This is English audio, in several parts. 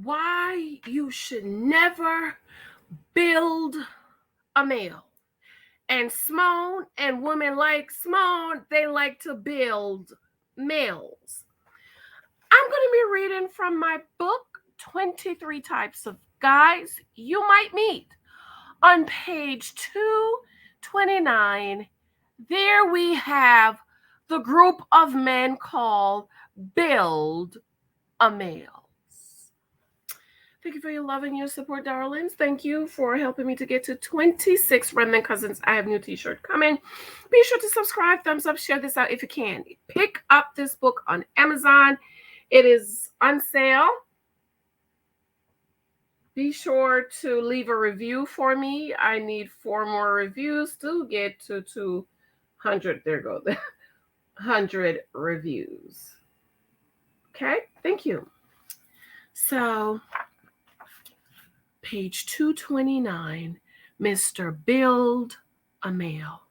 why you should never build a male. And Symone and women like Symone, they like to build males. I'm going to be reading from my book, 23 Types of Guys You Might Meet. On page 229, there we have the group of men called Build a Male. Thank you for your love and your support, darlings. Thank you for helping me to get to 26 Redmond Cousins. I have a new t-shirt coming. Be sure to subscribe, thumbs up, share this out if you can. Pick up this book on Amazon. It is on sale. Be sure to leave a review for me. I need 4 more reviews to get to 200. There go. 100 reviews. Okay, thank you. So, page 229, Mr. Build a Male.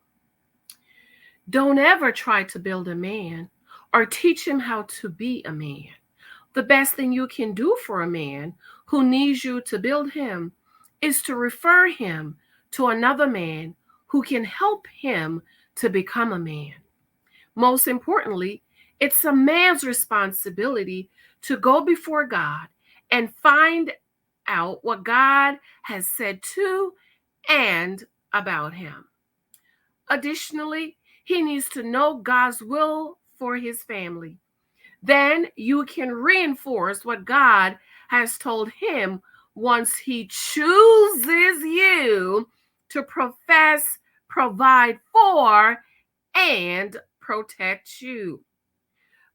Don't ever try to build a man or teach him how to be a man. The best thing you can do for a man who needs you to build him is to refer him to another man who can help him to become a man. Most importantly, it's a man's responsibility to go before God and find out what God has said to and about him. Additionally, he needs to know God's will for his family. Then you can reinforce what God has told him once he chooses you to profess, provide for, and protect you.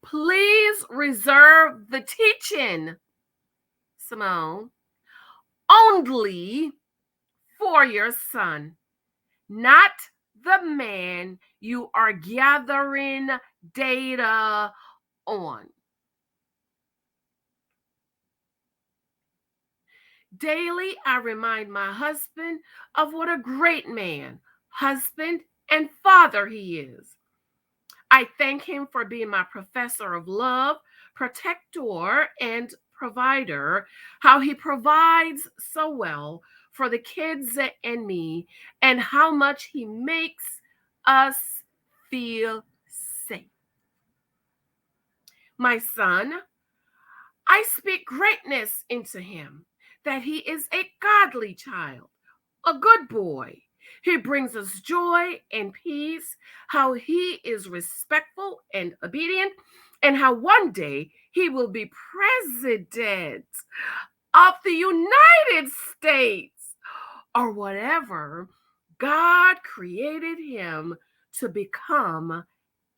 Please reserve the teaching, Symone, only for your son, not the man you are gathering data on. Daily, I remind my husband of what a great man, husband, and father he is. I thank him for being my professor of love, protector, and provider, how he provides so well for the kids and me, and how much he makes us feel safe. My son, I speak greatness into him, that he is a godly child, a good boy. He brings us joy and peace, how he is respectful and obedient, and how one day he will be president of the United States, or whatever God created him to become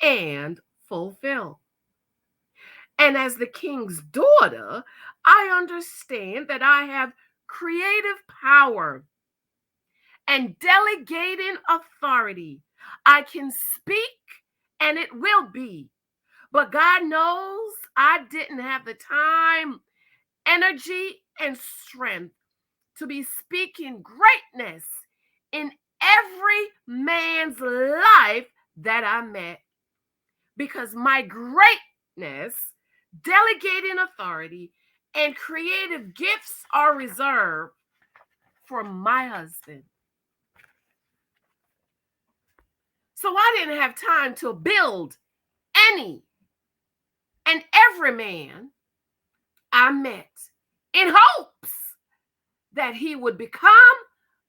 and fulfill. And as the king's daughter, I understand that I have creative power and delegating authority. I can speak and it will be. But God knows I didn't have the time, energy, and strength to be speaking greatness in every man's life that I met. Because my greatness, delegating authority, and creative gifts are reserved for my husband. So I didn't have time to build any and every man I met in hopes that he would become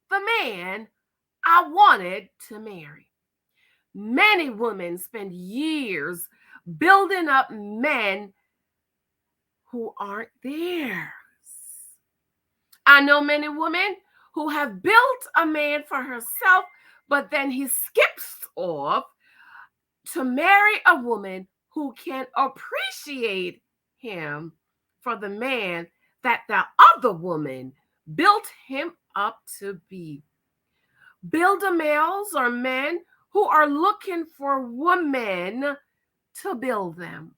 the man I wanted to marry. Many women spend years building up men who aren't theirs. I know many women who have built a man for herself, but then he skips off to marry a woman who can appreciate him for the man that the other woman built him up to be. Builder males are men who are looking for women to build them.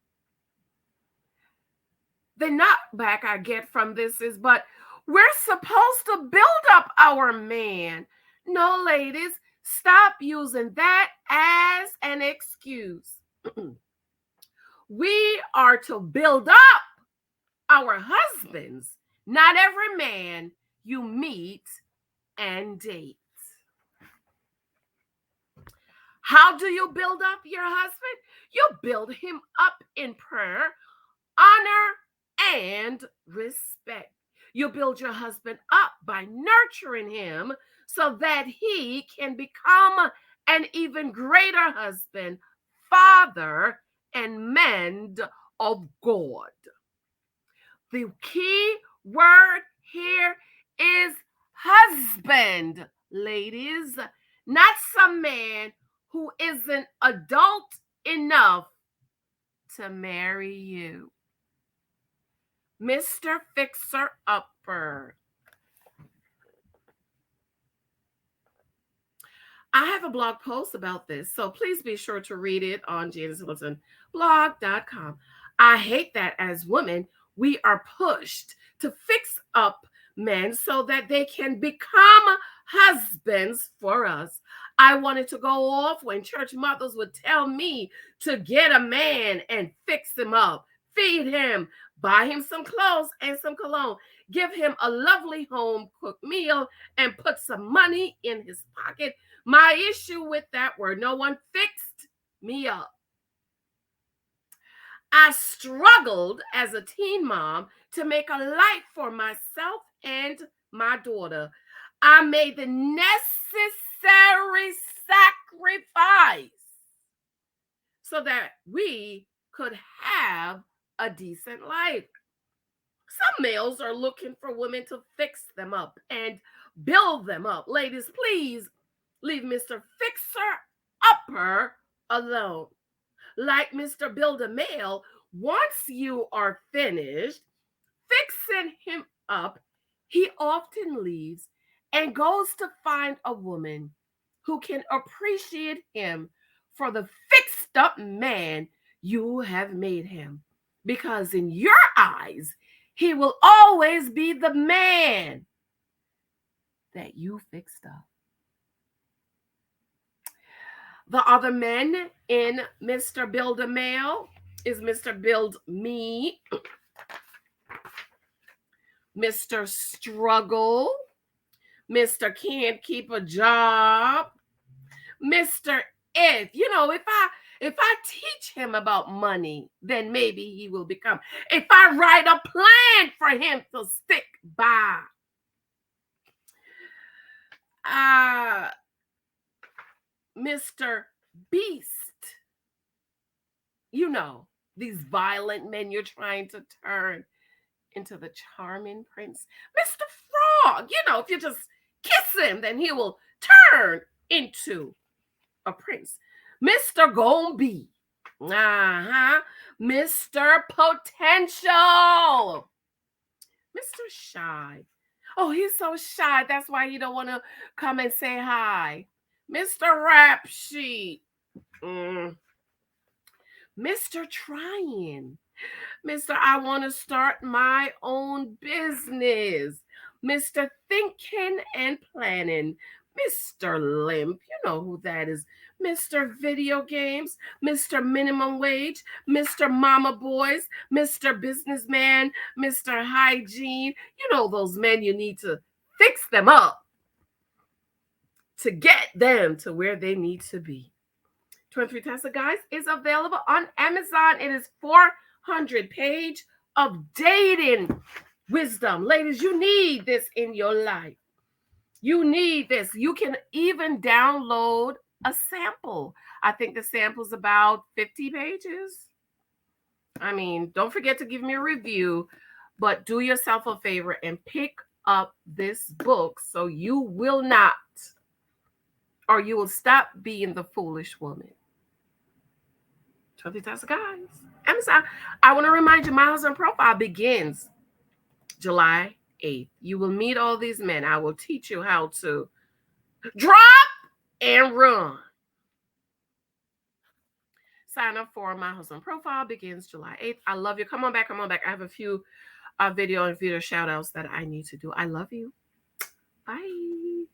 The knockback I get from this is, but we're supposed to build up our man. No, ladies, stop using that as an excuse. We are to build up our husbands, Not every man you meet and date. How do you build up your husband? You build him up in prayer, honor, and respect. You build your husband up by nurturing him so that he can become an even greater husband, father, and man of God. The key word here is husband, ladies, not some man who isn't adult enough to marry you. Mr. Fixer Upper. I have a blog post about this, so please be sure to read it on janicehyltonblog.com. I hate that as women, we are pushed to fix up men so that they can become husbands for us. I wanted to go off when church mothers would tell me to get a man and fix him up, feed him, buy him some clothes and some cologne, give him a lovely home cooked meal, and put some money in his pocket. My issue with that word, no one fixed me up. I struggled as a teen mom to make a life for myself and my daughter. I made the necessary sacrifice so that we could have a decent life. Some males are looking for women to fix them up and build them up. Ladies, please leave Mr. Fixer Upper alone. Like Mr. Builder Male, once you are finished fixing him up, he often leaves and goes to find a woman who can appreciate him for the fixed up man you have made him. Because in your eyes, he will always be the man that you fixed up. The other men in Mr. Build a Male is Mr. Build Me, Mr. Struggle, Mr. Can't Keep a Job, Mr. If I teach him about money, then maybe he will become. If I write a plan for him to stick by. Mr. Beast. These violent men you're trying to turn into the charming prince. Mr. Frog, if you just kiss him, then he will turn into a prince. Mr. Gombe. Mr. Potential. Mr. Shy. Oh, he's so shy. That's why he don't want to come and say hi. Mr. Rap Sheet. Mr. Trying. Mr. I want to start my own business. Mr. Thinking and Planning. Mr. Limp, you know who that is. Mr. Video Games, Mr. Minimum Wage, Mr. Mama Boys, Mr. Businessman, Mr. Hygiene. You know those men you need to fix them up to get them to where they need to be. 23 Tesla Guys is available on Amazon. It is 400 page of dating wisdom. Ladies, you need this in your life. You need this. You can even download a sample. I think the sample's about 50 pages. I mean, don't forget to give me a review, but do yourself a favor and pick up this book so you will not, or you will stop being the foolish woman. 20,000 guys. Amazon. I want to remind you, my husband profile begins July 8th. You will meet all these men. I will teach you how to drop and run. Sign up for my husband profile begins July 8th. I love you. Come on back. I have a few video shout outs that I need to do. I love you. Bye.